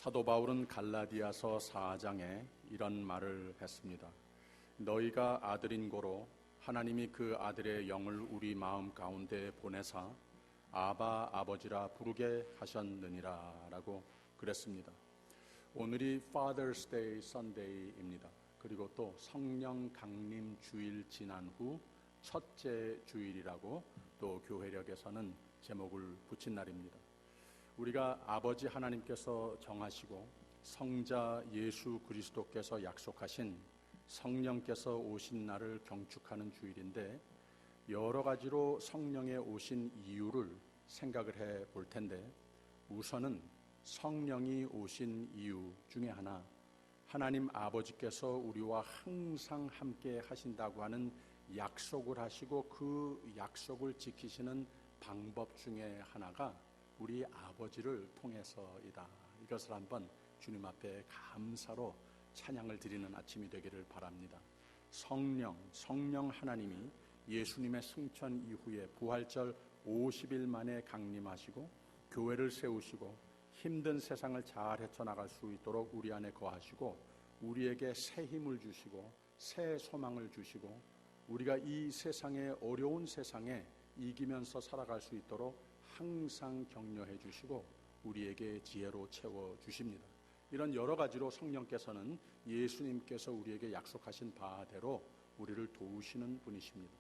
사도 바울은 갈라디아서 4장에 이런 말을 했습니다. 너희가 아들인 고로 하나님이 그 아들의 영을 우리 마음 가운데 보내사 아바 아버지라 부르게 하셨느니라 라고 그랬습니다. 오늘이 Father's Day Sunday입니다. 그리고 또 성령 강림 주일 지난 후 첫째 주일이라고 또 교회력에서는 제목을 붙인 날입니다. 우리가 아버지 하나님께서 정하시고 성자 예수 그리스도께서 약속하신 성령께서 오신 날을 경축하는 주일인데, 여러 가지로 성령의 오신 이유를 생각을 해 볼 텐데, 우선은 성령이 오신 이유 중에 하나, 하나님 아버지께서 우리와 항상 함께 하신다고 하는 약속을 하시고 그 약속을 지키시는 방법 중에 하나가 우리 아버지를 통해서이다. 이것을 한번 주님 앞에 감사로 찬양을 드리는 아침이 되기를 바랍니다. 성령 하나님이 예수님의 승천 이후에 부활절 50일 만에 강림하시고 교회를 세우시고 힘든 세상을 잘 헤쳐나갈 수 있도록 우리 안에 거하시고 우리에게 새 힘을 주시고 새 소망을 주시고 우리가 이 세상의 어려운 세상에 이기면서 살아갈 수 있도록 항상 격려해 주시고 우리에게 지혜로 채워 주십니다. 이런 여러 가지로 성령께서는 예수님께서 우리에게 약속하신 바대로 우리를 도우시는 분이십니다.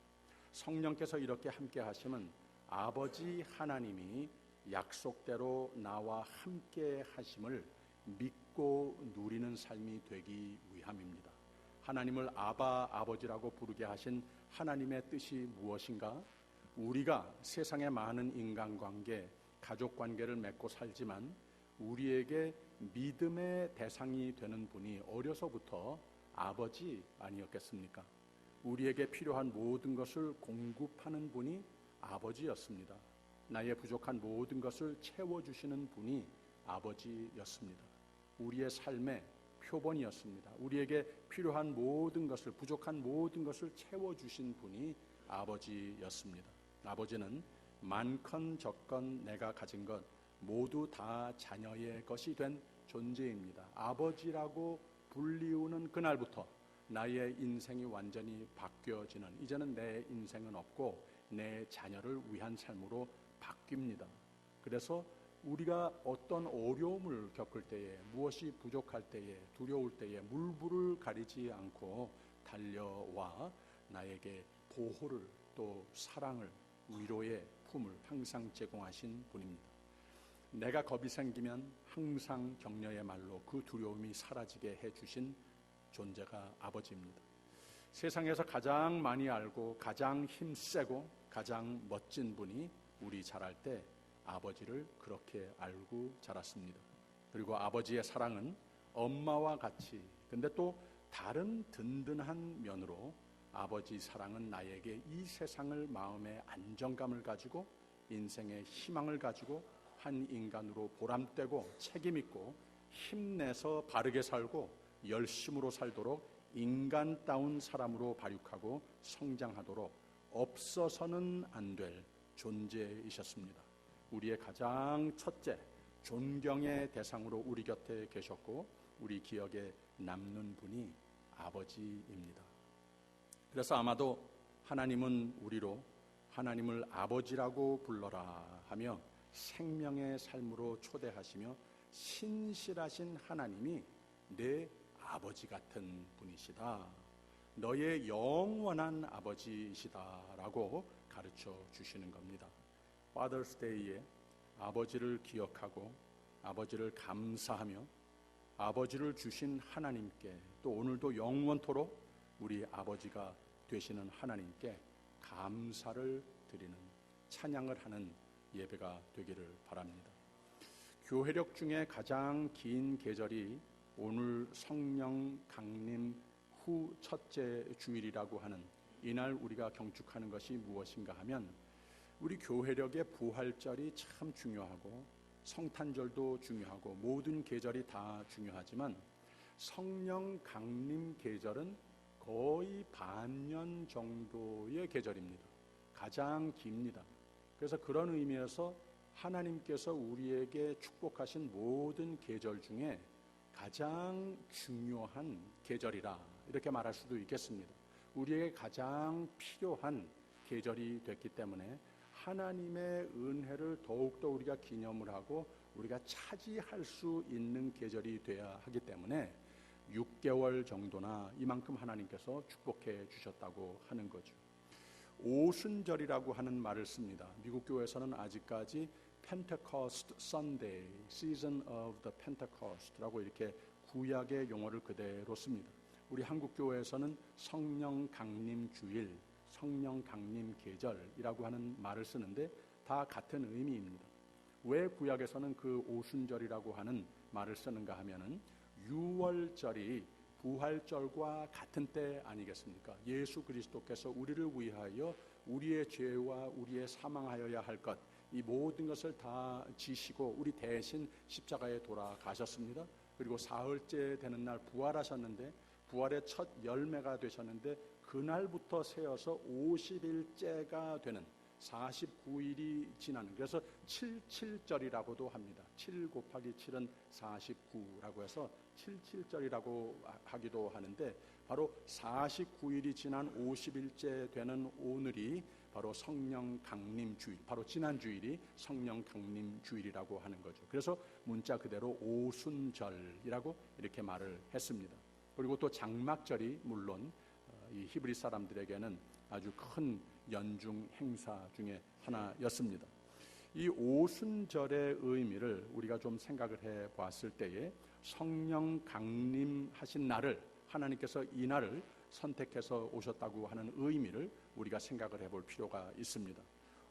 성령께서 이렇게 함께 하시면 아버지 하나님이 약속대로 나와 함께 하심을 믿고 누리는 삶이 되기 위함입니다. 하나님을 아버지라고 부르게 하신 하나님의 뜻이 무엇인가? 우리가 세상의 많은 인간관계, 가족관계를 맺고 살지만 우리에게 믿음의 대상이 되는 분이 어려서부터 아버지 아니었겠습니까? 우리에게 필요한 모든 것을 공급하는 분이 아버지였습니다. 나의 부족한 모든 것을 채워주시는 분이 아버지였습니다. 우리의 삶의 표본이었습니다. 우리에게 필요한 모든 것을, 부족한 모든 것을 채워주신 분이 아버지였습니다. 아버지는 많건 적건 내가 가진 것 모두 다 자녀의 것이 된 존재입니다. 아버지라고 불리우는 그날부터 나의 인생이 완전히 바뀌어지는, 이제는 내 인생은 없고 내 자녀를 위한 삶으로 바뀝니다. 그래서 우리가 어떤 어려움을 겪을 때에, 무엇이 부족할 때에, 두려울 때에 물불을 가리지 않고 달려와 나에게 보호를, 또 사랑을, 위로의 품을 항상 제공하신 분입니다. 내가 겁이 생기면 항상 격려의 말로 그 두려움이 사라지게 해주신 존재가 아버지입니다. 세상에서 가장 많이 알고 가장 힘세고 가장 멋진 분이 우리 자랄 때 아버지를 그렇게 알고 자랐습니다. 그리고 아버지의 사랑은 엄마와 같이, 근데 또 다른 든든한 면으로 아버지 사랑은 나에게 이 세상을 마음의 안정감을 가지고 인생의 희망을 가지고 한 인간으로 보람되고 책임있고 힘내서 바르게 살고 열심으로 살도록 인간다운 사람으로 발육하고 성장하도록 없어서는 안 될 존재이셨습니다. 우리의 가장 첫째 존경의 대상으로 우리 곁에 계셨고 우리 기억에 남는 분이 아버지입니다. 그래서 아마도 하나님은 우리로 하나님을 아버지라고 불러라 하며 생명의 삶으로 초대하시며 신실하신 하나님이 내 아버지 같은 분이시다, 너의 영원한 아버지이시다라고 가르쳐 주시는 겁니다. Father's Day에 아버지를 기억하고 아버지를 감사하며 아버지를 주신 하나님께, 또 오늘도 영원토록 우리 아버지가 되시는 하나님께 감사를 드리는, 찬양을 하는 예배가 되기를 바랍니다. 교회력 중에 가장 긴 계절이 오늘 성령 강림 후 첫째 주일이라고 하는 이날 우리가 경축하는 것이 무엇인가 하면, 우리 교회력의 부활절이 참 중요하고 성탄절도 중요하고 모든 계절이 다 중요하지만 성령 강림 계절은 거의 반년 정도의 계절입니다. 가장 깁니다. 그래서 그런 의미에서 하나님께서 우리에게 축복하신 모든 계절 중에 가장 중요한 계절이라 이렇게 말할 수도 있겠습니다. 우리에게 가장 필요한 계절이 됐기 때문에 하나님의 은혜를 더욱더 우리가 기념을 하고 우리가 차지할 수 있는 계절이 돼야 하기 때문에 6개월 정도나 이만큼 하나님께서 축복해 주셨다고 하는 거죠. 오순절이라고 하는 말을 씁니다. 미국 교회에서는 아직까지 Pentecost Sunday, Season of the Pentecost라고 이렇게 구약의 용어를 그대로 씁니다. 우리 한국 교회에서는 성령 강림 주일, 성령 강림 계절이라고 하는 말을 쓰는데 다 같은 의미입니다. 왜 구약에서는 그 오순절이라고 하는 말을 쓰는가 하면은 6월절이 부활절과 같은 때 아니겠습니까? 예수 그리스도께서 우리를 위하여 우리의 죄와 우리의 사망하여야 할 것, 이 모든 것을 다 지시고 우리 대신 십자가에 돌아가셨습니다. 그리고 사흘째 되는 날 부활하셨는데 부활의 첫 열매가 되셨는데 그날부터 세어서 50일째가 되는 49일이 지나는, 그래서 77절이라고도 합니다. 7 곱하기 7은 49라고 해서 77절이라고 하기도 하는데 바로 49일이 지난 50일째 되는 오늘이 바로 성령 강림 주일, 바로 지난 주일이 성령 강림 주일이라고 하는 거죠. 그래서 문자 그대로 오순절이라고 이렇게 말을 했습니다. 그리고 또 장막절이 물론 이 히브리 사람들에게는 아주 큰 연중 행사 중에 하나였습니다. 이 오순절의 의미를 우리가 좀 생각을 해 보았을 때에 성령 강림하신 날을, 하나님께서 이 날을 선택해서 오셨다고 하는 의미를 우리가 생각을 해볼 필요가 있습니다.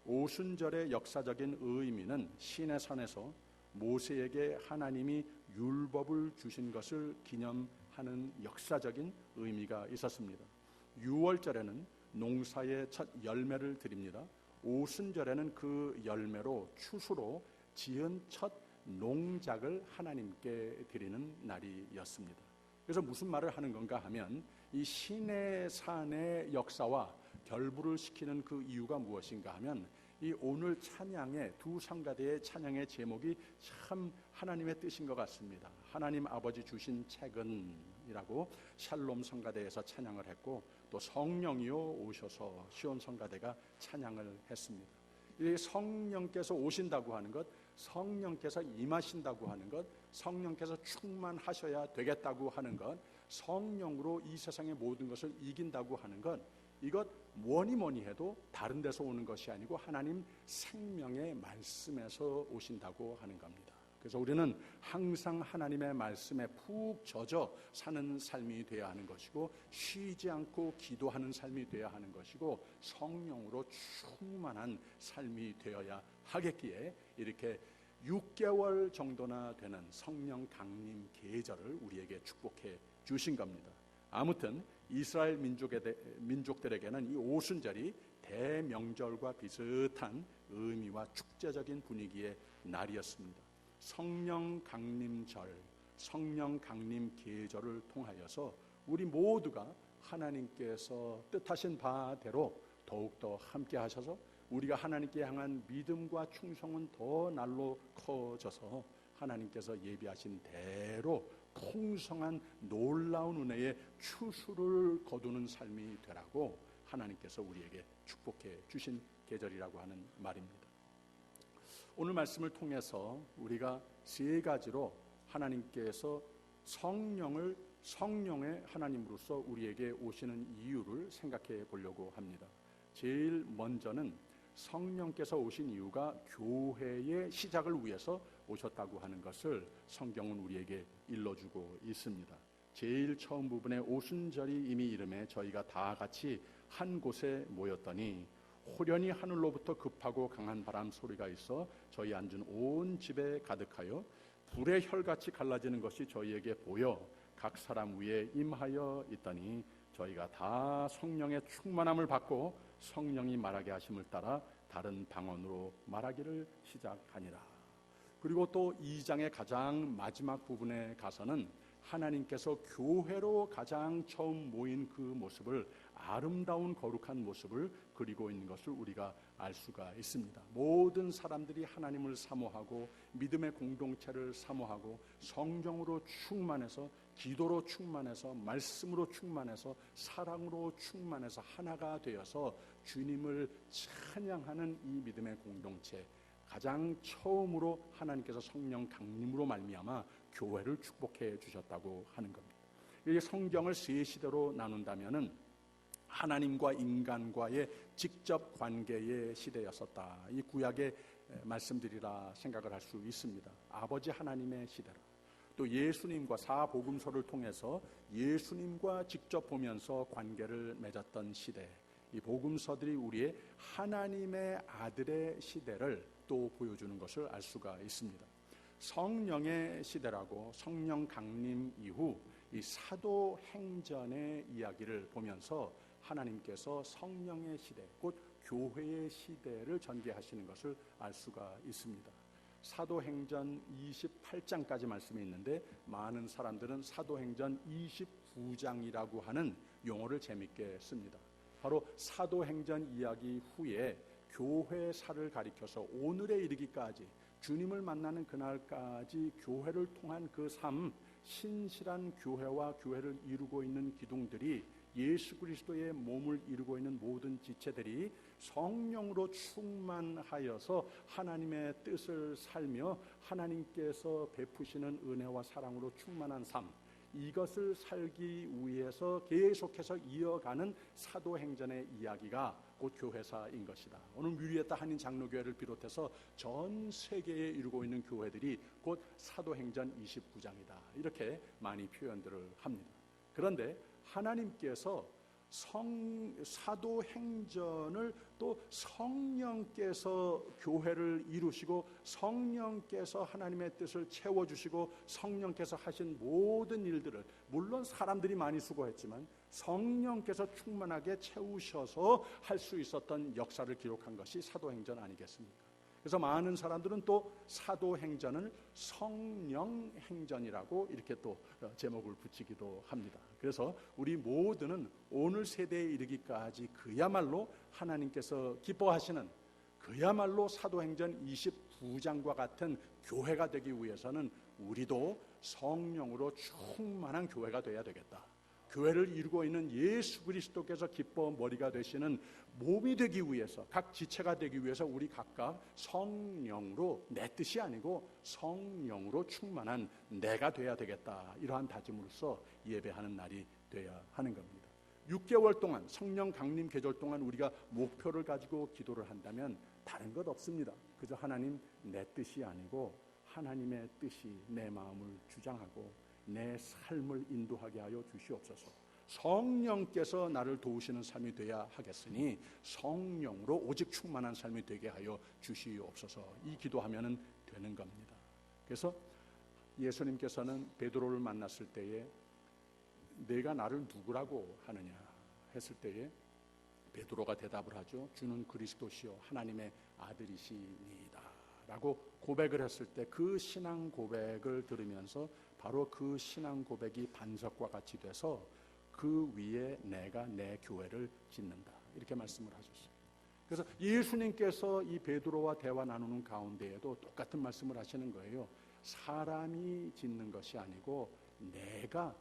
오순절의 역사적인 의미는 시내산에서 모세에게 하나님이 율법을 주신 것을 기념하는 역사적인 의미가 있었습니다. 6월절에는 농사의 첫 열매를 드립니다. 오순절에는 그 열매로 추수로 지은 첫 농작을 하나님께 드리는 날이었습니다. 그래서 무슨 말을 하는 건가 하면 이 시내산의 역사와 결부를 시키는 그 이유가 무엇인가 하면 이 오늘 찬양의 두 성가대의 찬양의 제목이 참 하나님의 뜻인 것 같습니다. 하나님 아버지 주신 책은 이라고 샬롬 성가대에서 찬양을 했고 또 성령이요 오셔서 시온 성가대가 찬양을 했습니다. 이 성령께서 오신다고 하는 것, 성령께서 임하신다고 하는 것, 성령께서 충만하셔야 되겠다고 하는 것, 성령으로 이 세상의 모든 것을 이긴다고 하는 것, 이것 뭐니 해도 다른 데서 오는 것이 아니고 하나님 생명의 말씀에서 오신다고 하는 겁니다. 그래서 우리는 항상 하나님의 말씀에 푹 젖어 사는 삶이 되어야 하는 것이고 쉬지 않고 기도하는 삶이 되어야 하는 것이고 성령으로 충만한 삶이 되어야 하겠기에 이렇게 6개월 정도나 되는 성령 강림 계절을 우리에게 축복해 주신 겁니다. 아무튼 이스라엘 민족들에게는 이 오순절이 대명절과 비슷한 의미와 축제적인 분위기의 날이었습니다. 성령 강림절, 성령 강림 계절을 통하여서 우리 모두가 하나님께서 뜻하신 바대로 더욱더 함께 하셔서 우리가 하나님께 향한 믿음과 충성은 더 날로 커져서 하나님께서 예비하신 대로 풍성한 놀라운 은혜의 추수를 거두는 삶이 되라고 하나님께서 우리에게 축복해 주신 계절이라고 하는 말입니다. 오늘 말씀을 통해서 우리가 세 가지로 하나님께서 성령의 하나님으로서 우리에게 오시는 이유를 생각해 보려고 합니다. 제일 먼저는 성령께서 오신 이유가 교회의 시작을 위해서 오셨다고 하는 것을 성경은 우리에게 일러주고 있습니다. 제일 처음 부분에 오순절이 이미 이름에 저희가 다 같이 한 곳에 모였더니 호련히 하늘로부터 급하고 강한 바람 소리가 있어 저희 앉은 온 집에 가득하여 불의 혈같이 갈라지는 것이 저희에게 보여 각 사람 위에 임하여 있더니 저희가 다 성령의 충만함을 받고 성령이 말하게 하심을 따라 다른 방언으로 말하기를 시작하니라. 그리고 또 2장의 가장 마지막 부분에 가서는 하나님께서 교회로 가장 처음 모인 그 모습을 아름다운 거룩한 모습을 그리고 있는 것을 우리가 알 수가 있습니다. 모든 사람들이 하나님을 사모하고 믿음의 공동체를 사모하고 성령으로 충만해서 기도로 충만해서 말씀으로 충만해서 사랑으로 충만해서 하나가 되어서 주님을 찬양하는 이 믿음의 공동체, 가장 처음으로 하나님께서 성령 강림으로 말미암아 교회를 축복해 주셨다고 하는 겁니다. 이 성경을 세 시대로 나눈다면은 하나님과 인간과의 직접 관계의 시대였었다. 이 구약의 말씀들이라 생각을 할 수 있습니다. 아버지 하나님의 시대라. 또 예수님과 사복음서를 통해서 예수님과 직접 보면서 관계를 맺었던 시대. 이 복음서들이 우리의 하나님의 아들의 시대를 또 보여주는 것을 알 수가 있습니다. 성령의 시대라고 성령 강림 이후 이 사도행전의 이야기를 보면서 하나님께서 성령의 시대, 곧 교회의 시대를 전개하시는 것을 알 수가 있습니다. 사도행전 28장까지 말씀이 있는데 많은 사람들은 사도행전 29장이라고 하는 용어를 재밌게 씁니다. 바로 사도행전 이야기 후에 교회사를 가리켜서 오늘에 이르기까지 주님을 만나는 그날까지 교회를 통한 그 삶, 신실한 교회와 교회를 이루고 있는 기둥들이 예수 그리스도의 몸을 이루고 있는 모든 지체들이 성령으로 충만하여서 하나님의 뜻을 살며 하나님께서 베푸시는 은혜와 사랑으로 충만한 삶, 이것을 살기 위해서 계속해서 이어가는 사도행전의 이야기가 곧 교회사인 것이다. 오늘 뮤리에타 한인 장로교회를 비롯해서 전 세계에 이루고 있는 교회들이 곧 사도행전 29장이다. 이렇게 많이 표현들을 합니다. 그런데 하나님께서 사도행전을 또 성령께서 교회를 이루시고 성령께서 하나님의 뜻을 채워주시고 성령께서 하신 모든 일들을, 물론 사람들이 많이 수고했지만 성령께서 충만하게 채우셔서 할 수 있었던 역사를 기록한 것이 사도행전 아니겠습니까? 그래서 많은 사람들은 또 사도행전을 성령행전이라고 이렇게 또 제목을 붙이기도 합니다. 그래서 우리 모두는 오늘 세대에 이르기까지 그야말로 하나님께서 기뻐하시는 그야말로 사도행전 29장과 같은 교회가 되기 위해서는 우리도 성령으로 충만한 교회가 되어야 되겠다. 교회를 이루고 있는 예수 그리스도께서 기뻐 머리가 되시는 몸이 되기 위해서, 각 지체가 되기 위해서 우리 각각 성령으로, 내 뜻이 아니고 성령으로 충만한 내가 돼야 되겠다. 이러한 다짐으로써 예배하는 날이 돼야 하는 겁니다. 6개월 동안, 성령 강림 계절 동안 우리가 목표를 가지고 기도를 한다면 다른 것 없습니다. 그저 하나님, 내 뜻이 아니고 하나님의 뜻이 내 마음을 주장하고 내 삶을 인도하게 하여 주시옵소서. 성령께서 나를 도우시는 삶이 되어야 하겠으니 성령으로 오직 충만한 삶이 되게 하여 주시옵소서. 이 기도하면 되는 겁니다. 그래서 예수님께서는 베드로를 만났을 때에 내가 나를 누구라고 하느냐 했을 때에 베드로가 대답을 하죠. 주는 그리스도시요 하나님의 아들이시니이다 라고 고백을 했을 때 그 신앙 고백을 들으면서 바로 그 신앙 고백이 반석과 같이 돼서 그 위에 내가 내 교회를 짓는다. 이렇게 말씀을 하셨어요. 그래서 예수님께서 이 베드로와 대화 나누는 가운데에도 똑같은 말씀을 하시는 거예요. 사람이 짓는 것이 아니고 내가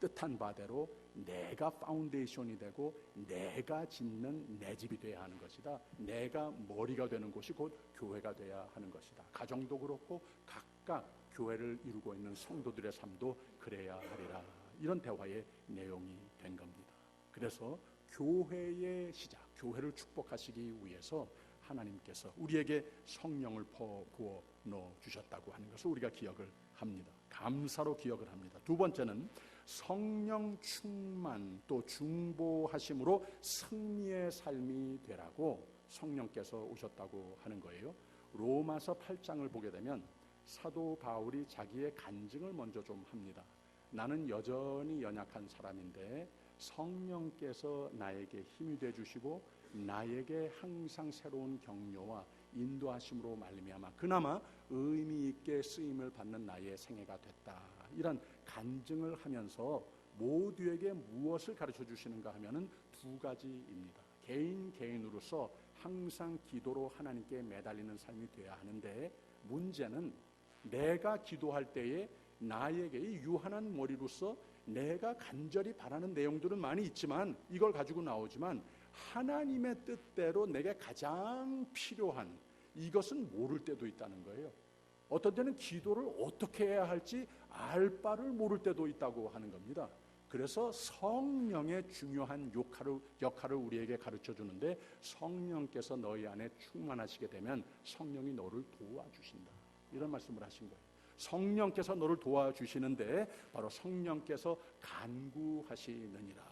뜻한 바대로 내가 파운데이션이 되고 내가 짓는 내 집이 되어야 하는 것이다. 내가 머리가 되는 곳이 곧 교회가 되어야 하는 것이다. 가정도 그렇고 각각 교회를 이루고 있는 성도들의 삶도 그래야 하리라. 이런 대화의 내용이 된 겁니다. 그래서 교회의 시작, 교회를 축복하시기 위해서 하나님께서 우리에게 성령을 부어 넣어 주셨다고 하는 것을 우리가 기억을 합니다. 감사로 기억을 합니다. 두 번째는 성령 충만 또 중보하심으로 승리의 삶이 되라고 성령께서 오셨다고 하는 거예요. 로마서 8장을 보게 되면 사도 바울이 자기의 간증을 먼저 좀 합니다. 나는 여전히 연약한 사람인데 성령께서 나에게 힘이 되어 주시고 나에게 항상 새로운 격려와 인도하심으로 말미암아 그나마 의미 있게 쓰임을 받는 나의 생애가 됐다. 이런 간증을 하면서 모두에게 무엇을 가르쳐 주시는가 하면은 두 가지입니다. 개인으로서 항상 기도로 하나님께 매달리는 삶이 되어야 하는데, 문제는 내가 기도할 때에 나에게 이 유한한 머리로서 내가 간절히 바라는 내용들은 많이 있지만, 이걸 가지고 나오지만 하나님의 뜻대로 내게 가장 필요한 이것은 모를 때도 있다는 거예요. 어떤 때는 기도를 어떻게 해야 할지 알 바를 모를 때도 있다고 하는 겁니다. 그래서 성령의 중요한 역할을 우리에게 가르쳐 주는데, 성령께서 너희 안에 충만하시게 되면 성령이 너를 도와주신다, 이런 말씀을 하신 거예요. 성령께서 너를 도와주시는데 바로 성령께서 간구하시느니라.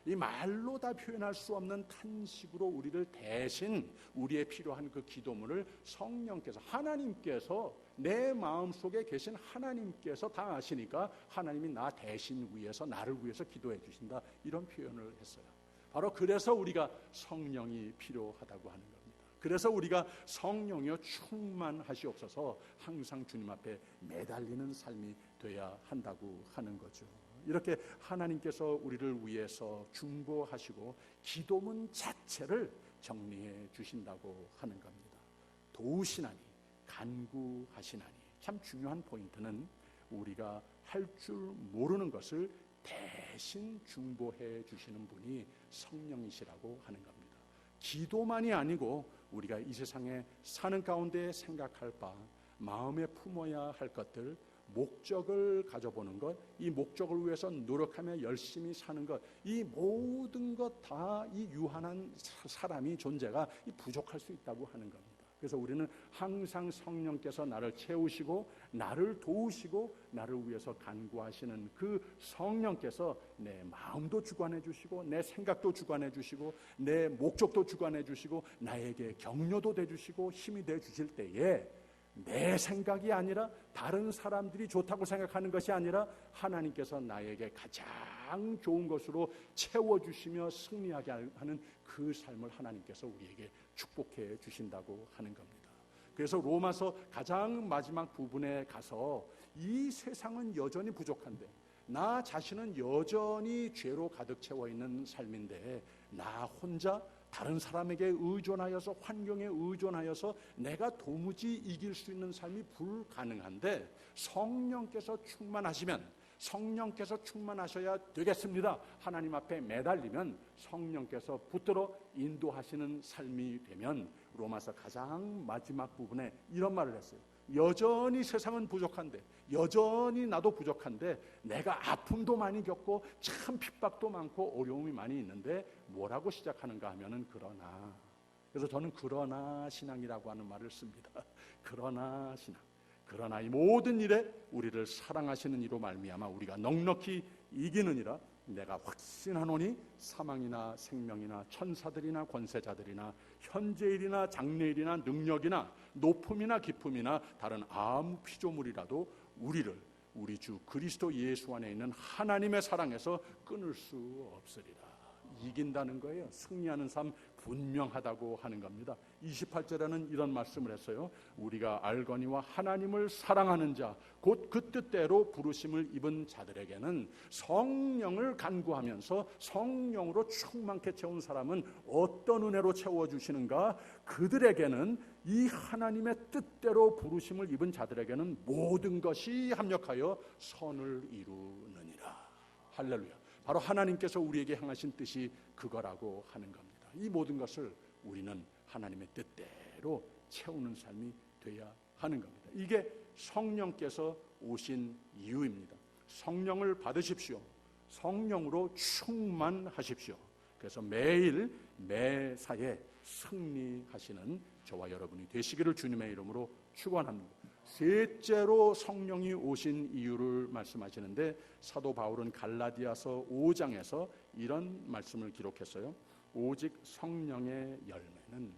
이 말로 다 표현할 수 없는 탄식으로 우리를 대신 우리의 필요한 그 기도문을 성령께서, 하나님께서, 내 마음속에 계신 하나님께서 다 아시니까 하나님이 나 대신 위해서, 나를 위해서 기도해 주신다, 이런 표현을 했어요. 바로 그래서 우리가 성령이 필요하다고 하는 겁니다. 그래서 우리가 성령이여 충만하시옵소서 항상 주님 앞에 매달리는 삶이 돼야 한다고 하는 거죠. 이렇게 하나님께서 우리를 위해서 중보하시고 기도문 자체를 정리해 주신다고 하는 겁니다. 도우시나니, 간구하시나니. 참 중요한 포인트는 우리가 할 줄 모르는 것을 대신 중보해 주시는 분이 성령이시라고 하는 겁니다. 기도만이 아니고 우리가 이 세상에 사는 가운데 생각할 바, 마음에 품어야 할 것들, 목적을 가져보는 것, 이 목적을 위해서 노력하며 열심히 사는 것, 이 모든 것 다 이 유한한 사람이, 존재가 부족할 수 있다고 하는 겁니다. 그래서 우리는 항상 성령께서 나를 채우시고 나를 도우시고 나를 위해서 간구하시는 그 성령께서 내 마음도 주관해 주시고 내 생각도 주관해 주시고 내 목적도 주관해 주시고 나에게 격려도 돼 주시고 힘이 돼 주실 때에, 내 생각이 아니라 다른 사람들이 좋다고 생각하는 것이 아니라 하나님께서 나에게 가장 좋은 것으로 채워주시며 승리하게 하는 그 삶을 하나님께서 우리에게 축복해 주신다고 하는 겁니다. 그래서 로마서 가장 마지막 부분에 가서 이 세상은 여전히 부족한데, 나 자신은 여전히 죄로 가득 채워 있는 삶인데, 나 혼자 다른 사람에게 의존하여서, 환경에 의존하여서 내가 도무지 이길 수 있는 삶이 불가능한데, 성령께서 충만하시면, 성령께서 충만하셔야 되겠습니다. 하나님 앞에 매달리면 성령께서 붙들어 인도하시는 삶이 되면, 로마서 가장 마지막 부분에 이런 말을 했어요. 여전히 세상은 부족한데, 여전히 나도 부족한데, 내가 아픔도 많이 겪고 참 핍박도 많고 어려움이 많이 있는데 뭐라고 시작하는가 하면은 그러나. 그래서 저는 그러나 신앙이라고 하는 말을 씁니다. 그러나 신앙. 그러나 이 모든 일에 우리를 사랑하시는 이로 말미암아 우리가 넉넉히 이기느니라. 내가 확신하노니 사망이나 생명이나 천사들이나 권세자들이나 현재일이나 장래일이나 능력이나 높음이나 깊음이나 다른 아무 피조물이라도 우리를 우리 주 그리스도 예수 안에 있는 하나님의 사랑에서 끊을 수 없으리라. 이긴다는 거예요. 승리하는 삶 분명하다고 하는 겁니다. 28절에는 이런 말씀을 했어요. 우리가 알거니와 하나님을 사랑하는 자, 곧 그 뜻대로 부르심을 입은 자들에게는, 성령을 간구하면서 성령으로 충만케 채운 사람은 어떤 은혜로 채워주시는가? 그들에게는, 이 하나님의 뜻대로 부르심을 입은 자들에게는 모든 것이 합력하여 선을 이루느니라. 할렐루야. 바로 하나님께서 우리에게 향하신 뜻이 그거라고 하는 겁니다. 이 모든 것을 우리는 하나님의 뜻대로 채우는 삶이 돼야 하는 겁니다. 이게 성령께서 오신 이유입니다. 성령을 받으십시오. 성령으로 충만하십시오. 그래서 매일 매사에 승리하시는 저와 여러분이 되시기를 주님의 이름으로 축원합니다. 셋째로 성령이 오신 이유를 말씀하시는데, 사도 바울은 갈라디아서 5장에서 이런 말씀을 기록했어요. 오직 성령의 열매는,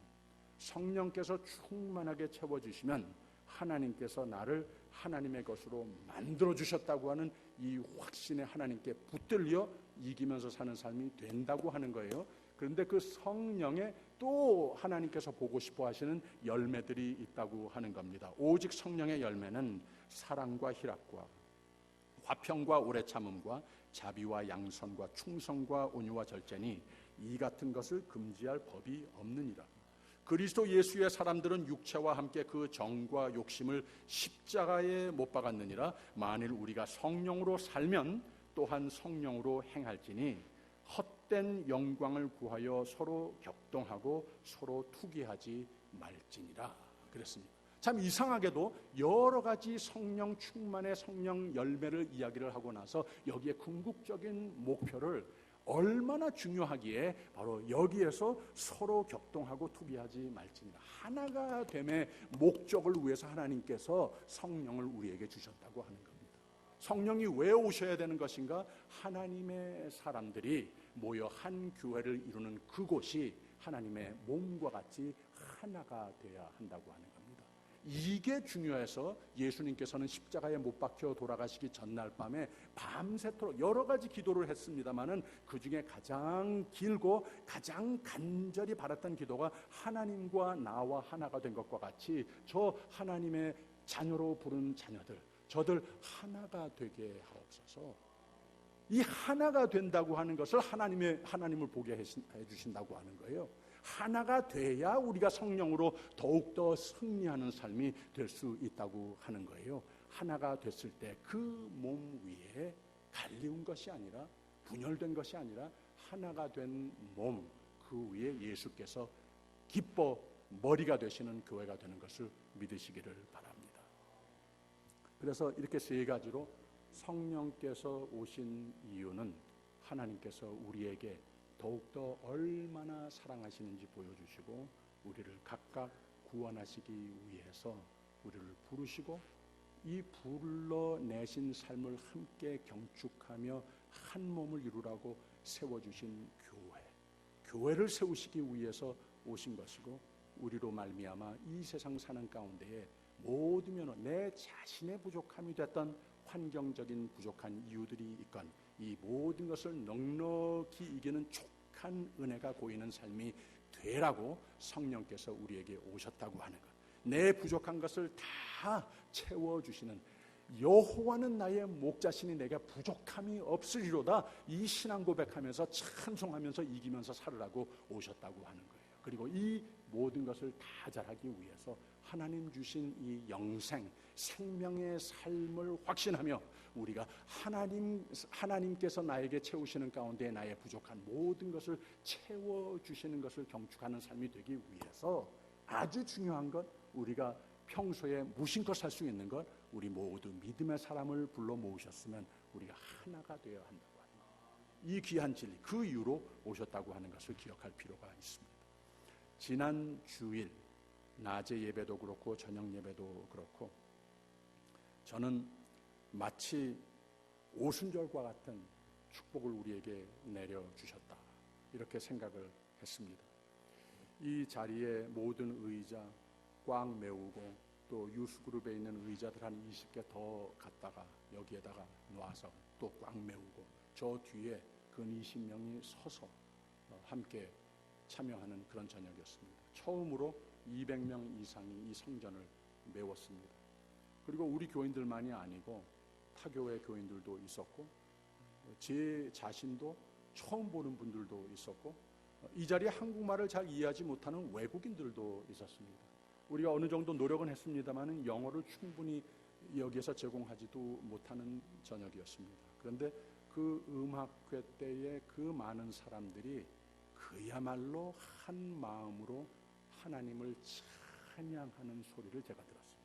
성령께서 충만하게 채워주시면 하나님께서 나를 하나님의 것으로 만들어주셨다고 하는 이 확신에 하나님께 붙들려 이기면서 사는 삶이 된다고 하는 거예요. 그런데 그 성령에 또 하나님께서 보고 싶어 하시는 열매들이 있다고 하는 겁니다. 오직 성령의 열매는 사랑과 희락과 화평과 오래 참음과 자비와 양선과 충성과 온유와 절제니 이 같은 것을 금지할 법이 없느니라. 그리스도 예수의 사람들은 육체와 함께 그 정과 욕심을 십자가에 못 박았느니라. 만일 우리가 성령으로 살면 또한 성령으로 행할지니 헛된 영광을 구하여 서로 격동하고 서로 투기하지 말지니라 그랬습니다. 참 이상하게도 여러 가지 성령 충만의 성령 열매를 이야기를 하고 나서 여기에 궁극적인 목표를 얼마나 중요하기에 바로 여기에서 서로 격동하고 투기하지 말지니라. 하나가 됨의 목적을 위해서 하나님께서 성령을 우리에게 주셨다고 하는 겁니다. 성령이 왜 오셔야 되는 것인가? 하나님의 사람들이 모여 한 교회를 이루는 그곳이 하나님의 몸과 같이 하나가 되어야 한다고 하는 겁니다. 이게 중요해서 예수님께서는 십자가에 못 박혀 돌아가시기 전날 밤에 밤새도록 여러 가지 기도를 했습니다마는 그 중에 가장 길고 가장 간절히 바랐던 기도가 하나님과 나와 하나가 된 것과 같이 저 하나님의 자녀로 부른 자녀들, 저들 하나가 되게 하옵소서. 이 하나가 된다고 하는 것을 하나님을 보게 해주신다고 하는 거예요. 하나가 돼야 우리가 성령으로 더욱더 승리하는 삶이 될 수 있다고 하는 거예요. 하나가 됐을 때 그 몸 위에 갈리운 것이 아니라 분열된 것이 아니라 하나가 된 몸 그 위에 예수께서 기뻐 머리가 되시는 교회가 되는 것을 믿으시기를 바랍니다. 그래서 이렇게 세 가지로 성령께서 오신 이유는 하나님께서 우리에게 더욱더 얼마나 사랑하시는지 보여주시고 우리를 각각 구원하시기 위해서 우리를 부르시고 이 불러내신 삶을 함께 경축하며 한 몸을 이루라고 세워주신 교회를 세우시기 위해서 오신 것이고 우리로 말미암아 이 세상 사는 가운데에 모든 면으로 내 자신의 부족함이 됐던 환경적인 부족한 이유들이 있건 이 모든 것을 넉넉히 이기는 족한 은혜가 보이는 삶이 되라고 성령께서 우리에게 오셨다고 하는 것. 내 부족한 것을 다 채워주시는 여호와는 나의 목자시니 내가 부족함이 없으리로다. 이 신앙 고백하면서 찬송하면서 이기면서 살으라고 오셨다고 하는 거예요. 그리고 이 모든 것을 다 잘하기 위해서 하나님 주신 이 영생, 생명의 삶을 확신하며 우리가 하나님께서 나에게 채우시는 가운데 나의 부족한 모든 것을 채워주시는 것을 경축하는 삶이 되기 위해서 아주 중요한 것, 우리가 평소에 무심코 살 수 있는 것, 우리 모두 믿음의 사람을 불러 모으셨으면 우리가 하나가 되어야 한다고 하는 이 귀한 진리, 그 이유로 오셨다고 하는 것을 기억할 필요가 있습니다. 지난 주일 낮에 예배도 그렇고 저녁 예배도 그렇고 저는 마치 오순절과 같은 축복을 우리에게 내려주셨다 이렇게 생각을 했습니다. 이 자리에 모든 의자 꽉 메우고 또 유스그룹에 있는 의자들 한 20개 더 갖다가 여기에다가 놔서 또 꽉 메우고 저 뒤에 근 20명이 서서 함께 참여하는 그런 저녁이었습니다. 처음으로 200명 이상이 이 성전을 메웠습니다. 그리고 우리 교인들만이 아니고 타교회 교인들도 있었고 제 자신도 처음 보는 분들도 있었고 이 자리에 한국말을 잘 이해하지 못하는 외국인들도 있었습니다. 우리가 어느 정도 노력은 했습니다만 영어를 충분히 여기에서 제공하지도 못하는 저녁이었습니다. 그런데 그 음악회 때에 그 많은 사람들이 그야말로 한 마음으로 하나님을 찬양하는 소리를 제가 들었습니다.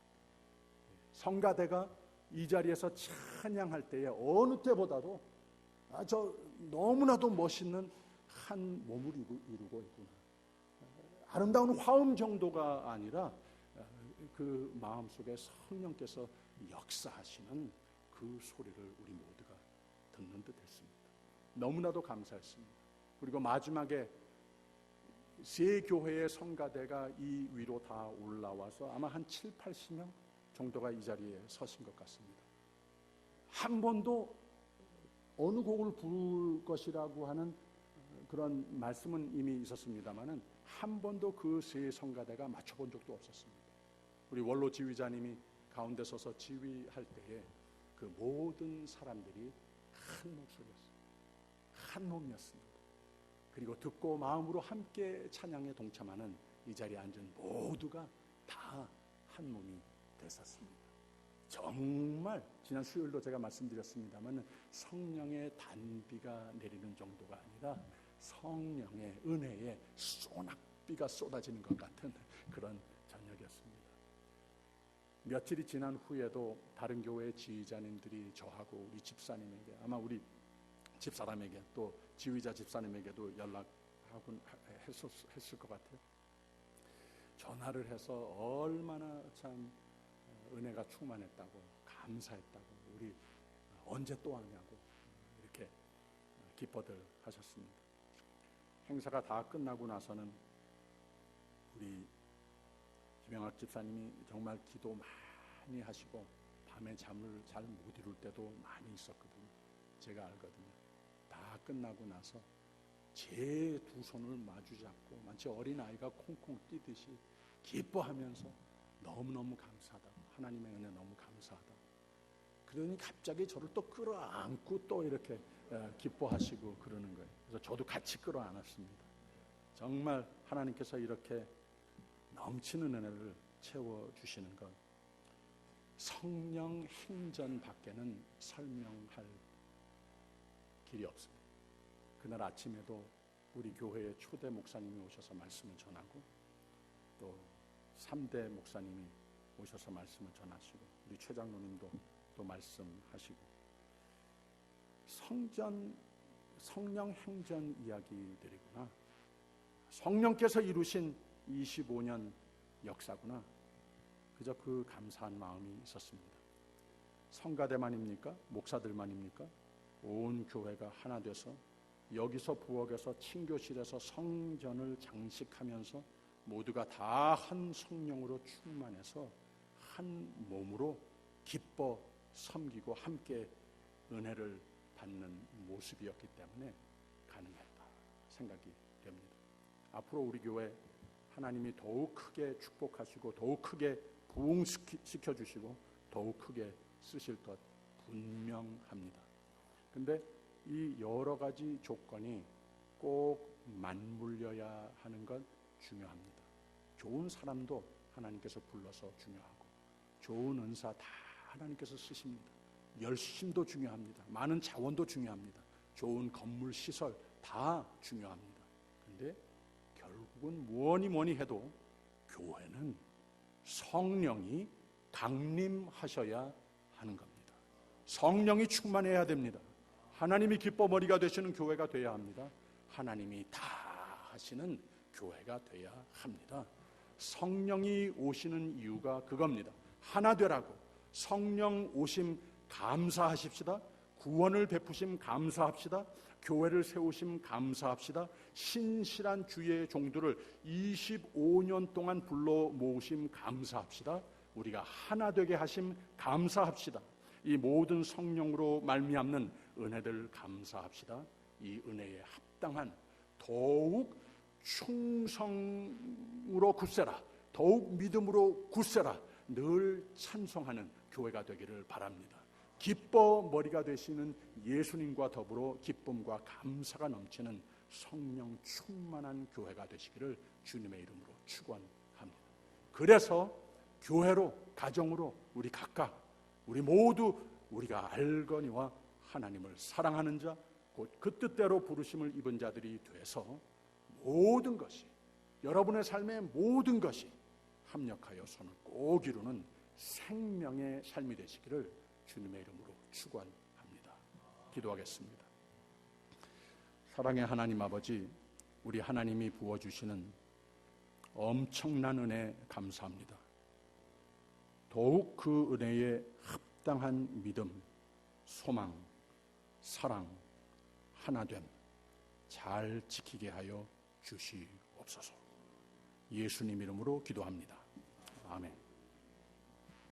성가대가 이 자리에서 찬양할 때에 어느 때보다도 저 너무나도 멋있는 한 몸을 이루고 있구나. 아름다운 화음 정도가 아니라 그 마음속에 성령께서 역사하시는 그 소리를 우리 모두가 듣는 듯 했습니다. 너무나도 감사했습니다. 그리고 마지막에 세 교회의 성가대가 이 위로 다 올라와서 아마 한 7, 80명 정도가 이 자리에 서신 것 같습니다. 한 번도 어느 곡을 부를 것이라고 하는 그런 말씀은 이미 있었습니다만은 한 번도 그 세 성가대가 맞춰본 적도 없었습니다. 우리 원로 지휘자님이 가운데 서서 지휘할 때에 그 모든 사람들이 한 목소리였습니다. 한 몸이었습니다. 그리고 듣고 마음으로 함께 찬양에 동참하는 이 자리에 앉은 모두가 다 한 몸이 됐었습니다. 정말 지난 수요일도 제가 말씀드렸습니다만 성령의 단비가 내리는 정도가 아니라 성령의 은혜의 소낙비가 쏟아지는 것 같은 그런 저녁이었습니다. 며칠이 지난 후에도 다른 교회의 지휘자님들이 저하고 우리 집사님에게, 아마 우리 집사람에게 또 지휘자 집사님에게도 연락하곤 했을 것 같아요. 전화를 해서 얼마나 참 은혜가 충만했다고, 감사했다고, 우리 언제 또 하냐고 이렇게 기뻐들 하셨습니다. 행사가 다 끝나고 나서는 우리 김영학 집사님이 정말 기도 많이 하시고 밤에 잠을 잘 못 이룰 때도 많이 있었거든요. 제가 알거든요. 다 끝나고 나서 제 두 손을 마주 잡고 마치 어린아이가 콩콩 뛰듯이 기뻐하면서 너무너무 감사하다, 하나님의 은혜 너무 감사하다. 그러니 갑자기 저를 또 끌어안고 또 이렇게 기뻐하시고 그러는 거예요. 그래서 저도 같이 끌어안았습니다. 정말 하나님께서 이렇게 넘치는 은혜를 채워주시는 것, 성령 행전 밖에는 설명할 길이 없습니다. 그날 아침에도 우리 교회의 초대 목사님이 오셔서 말씀을 전하고 또 3대 목사님이 오셔서 말씀을 전하시고 우리 최장로님도 또 말씀하시고 성령 행전 이야기들이구나, 성령께서 이루신 25년 역사구나, 그저 그 감사한 마음이 있었습니다. 성가대만입니까? 목사들만입니까? 온 교회가 하나 돼서 여기서 부엌에서 친교실에서 성전을 장식하면서 모두가 다 한 성령으로 충만해서 한 몸으로 기뻐 섬기고 함께 은혜를 받는 모습이었기 때문에 가능했다 생각이 됩니다. 앞으로 우리 교회 하나님이 더욱 크게 축복하시고 더욱 크게 부흥시켜 주시고 더욱 크게 쓰실 것 분명합니다. 근데 이 여러 가지 조건이 꼭 맞물려야 하는 건 중요합니다. 좋은 사람도 하나님께서 불러서 중요하고 좋은 은사 다 하나님께서 쓰십니다. 열심도 중요합니다. 많은 자원도 중요합니다. 좋은 건물 시설 다 중요합니다. 근데 결국은 뭐니 해도 교회는 성령이 강림하셔야 하는 겁니다. 성령이 충만해야 됩니다. 하나님이 기뻐머리가 되시는 교회가 돼야 합니다. 하나님이 다 하시는 교회가 돼야 합니다. 성령이 오시는 이유가 그겁니다. 하나 되라고. 성령 오심 감사하십시다. 구원을 베푸심 감사합시다. 교회를 세우심 감사합시다. 신실한 주의 종들을 25년 동안 불러 모으심 감사합시다. 우리가 하나 되게 하심 감사합시다. 이 모든 성령으로 말미암는 은혜들 감사합시다. 이 은혜에 합당한 더욱 충성으로 굳세라, 더욱 믿음으로 굳세라, 늘 찬송하는 교회가 되기를 바랍니다. 기뻐 머리가 되시는 예수님과 더불어 기쁨과 감사가 넘치는 성령 충만한 교회가 되시기를 주님의 이름으로 축원합니다. 그래서 교회로, 가정으로 우리 각각, 우리 모두 우리가 알거니와 하나님을 사랑하는 자, 곧 그 뜻대로 부르심을 입은 자들이 돼서 모든 것이, 여러분의 삶의 모든 것이 합력하여 선을 꼭 이루는 생명의 삶이 되시기를 주님의 이름으로 축원합니다. 기도하겠습니다. 사랑의 하나님 아버지, 우리 하나님이 부어주시는 엄청난 은혜 감사합니다. 더욱 그 은혜에 합당한 믿음, 소망, 사랑, 하나됨 잘 지키게 하여 주시옵소서. 예수님 이름으로 기도합니다. 아멘.